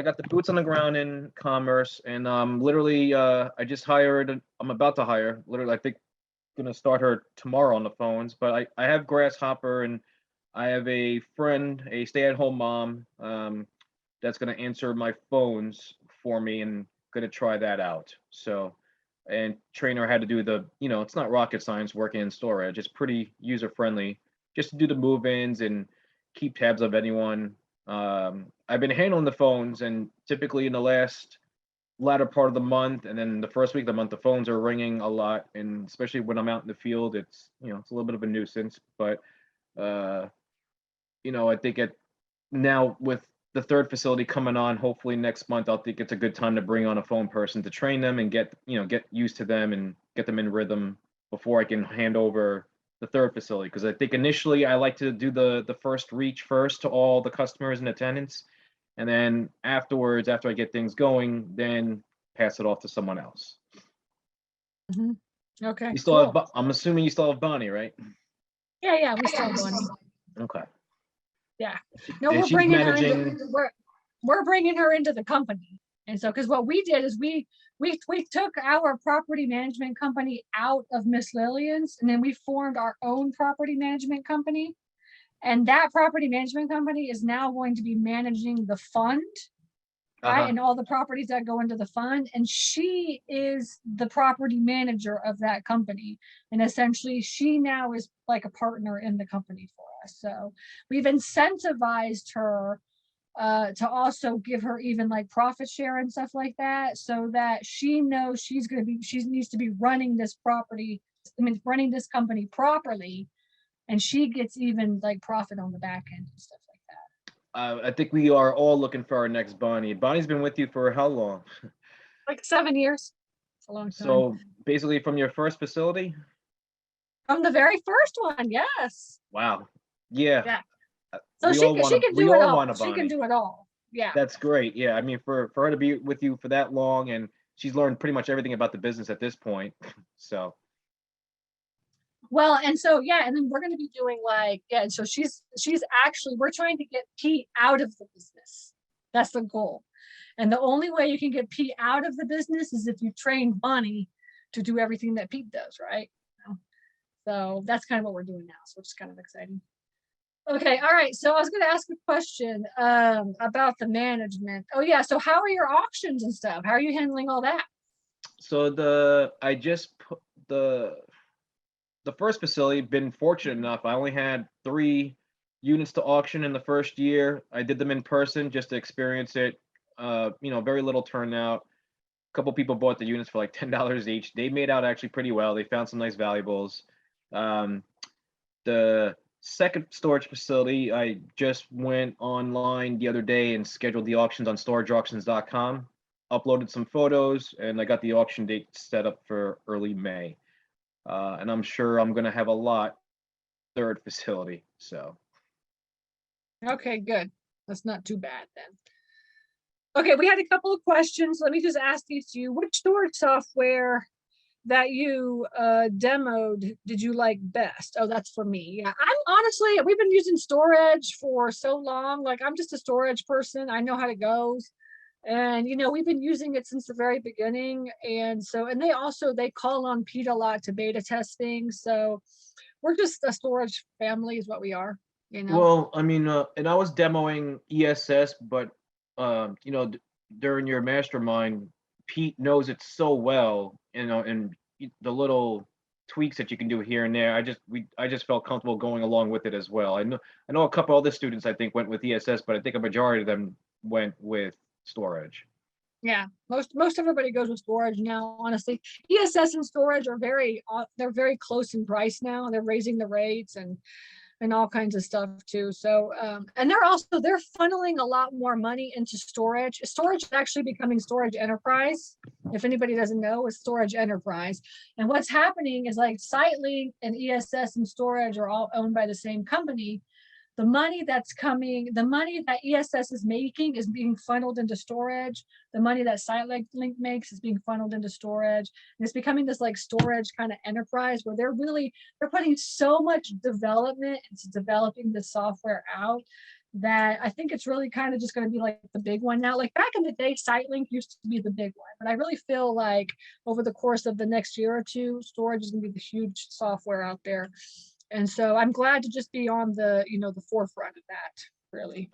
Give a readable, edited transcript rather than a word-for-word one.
I got the boots on the ground in commerce, and literally, I just hired. I'm about to hire. Literally, I think gonna start her tomorrow on the phones. But I have Grasshopper, and I have a friend, a stay-at-home mom, that's gonna answer my phones for me, and gonna try that out. So, and train her how to do the, it's not rocket science working in storage. It's pretty user friendly, just to do the move-ins and keep tabs of anyone. I've been handling the phones, and typically in the latter part of the month, and then the first week of the month, the phones are ringing a lot, and especially when I'm out in the field, it's a little bit of a nuisance. But uh, I think now with the third facility coming on, hopefully next month, I think it's a good time to bring on a phone person to train them and get used to them and get them in rhythm before I can hand over the third facility. Because I think initially I like to do the first reach first to all the customers and attendants, and then afterwards, after I get things going, then pass it off to someone else. Mhm. Okay, You still cool. have, I'm assuming you still have Bonnie, right? Yeah, we still have Bonnie. Okay. Yeah. No, And we're she's bringing her managing. into, we're bringing her into the company. And so, because what we did is we took our property management company out of Miss Lillian's, and then we formed our own property management company. And that property management company is now going to be managing the fund, right? And all the properties that go into the fund. And she is the property manager of that company. And essentially, she now is like a partner in the company for us. So we've incentivized her to also give her even like profit share and stuff like that, so that she knows she needs to be running this running this company properly, and she gets even like profit on the back end and stuff like that. I think we are all looking for our next Bonnie. Bonnie's been with you for how long? Like 7 years. It's a long time. So basically from your first facility? From the very first one, yes. Wow. Yeah. Yeah. So she can do it all. She can do it all. Yeah. That's great. Yeah. I mean, for her to be with you for that long, and she's learned pretty much everything about the business at this point. So. Well, and so, yeah, and then we're going to be doing and so she's actually, we're trying to get Pete out of the business. That's the goal. And the only way you can get Pete out of the business is if you train Bonnie to do everything that Pete does, right? So that's kind of what we're doing now. So it's kind of exciting. Okay, all right. So I was going to ask a question about the management. Oh yeah, so how are your auctions and stuff? How are you handling all that? So I just put the first facility, been fortunate enough, I only had 3 units to auction in the first year. I did them in person just to experience it. Very little turnout. A couple people bought the units for like $10 each. They made out actually pretty well. They found some nice valuables. The second storage facility, I just went online the other day and scheduled the auctions on storageauctions.com, uploaded some photos, and I got the auction date set up for early May. And I'm sure I'm going to have a lot third facility. So. Okay, good. That's not too bad then. Okay, we had a couple of questions. Let me just ask these to you. Which storage software that you demoed did you like best? Oh, that's for me. Yeah, I'm honestly, we've been using storage for so long. Like, I'm just a storage person. I know how it goes. And we've been using it since the very beginning. And so, and they call on Pete a lot to beta test things. So we're just a storage family is what we are. Well, I mean, and I was demoing ESS, but during your mastermind, Pete knows it so well, and the little tweaks that you can do here and there. I just felt comfortable going along with it as well. I know a couple other students I think went with ESS, but I think a majority of them went with storage. Yeah, most everybody goes with storage now. Honestly, ESS and storage are they're very close in price now. They're raising the rates and all kinds of stuff too. So, and they're funneling a lot more money into storage. Storage is actually becoming storage enterprise. If anybody doesn't know, it's storage enterprise. And what's happening is like SiteLink and ESS and storage are all owned by the same company. The money that ESS is making is being funneled into storage. The money that SiteLink makes is being funneled into storage. And it's becoming this like storage kind of enterprise where they're putting so much development into developing the software out that I think it's really kind of just going to be like the big one now. Like back in the day, SiteLink used to be the big one, but I really feel like over the course of the next year or two, storage is going to be the huge software out there. And so I'm glad to just be on the, the forefront of that, really.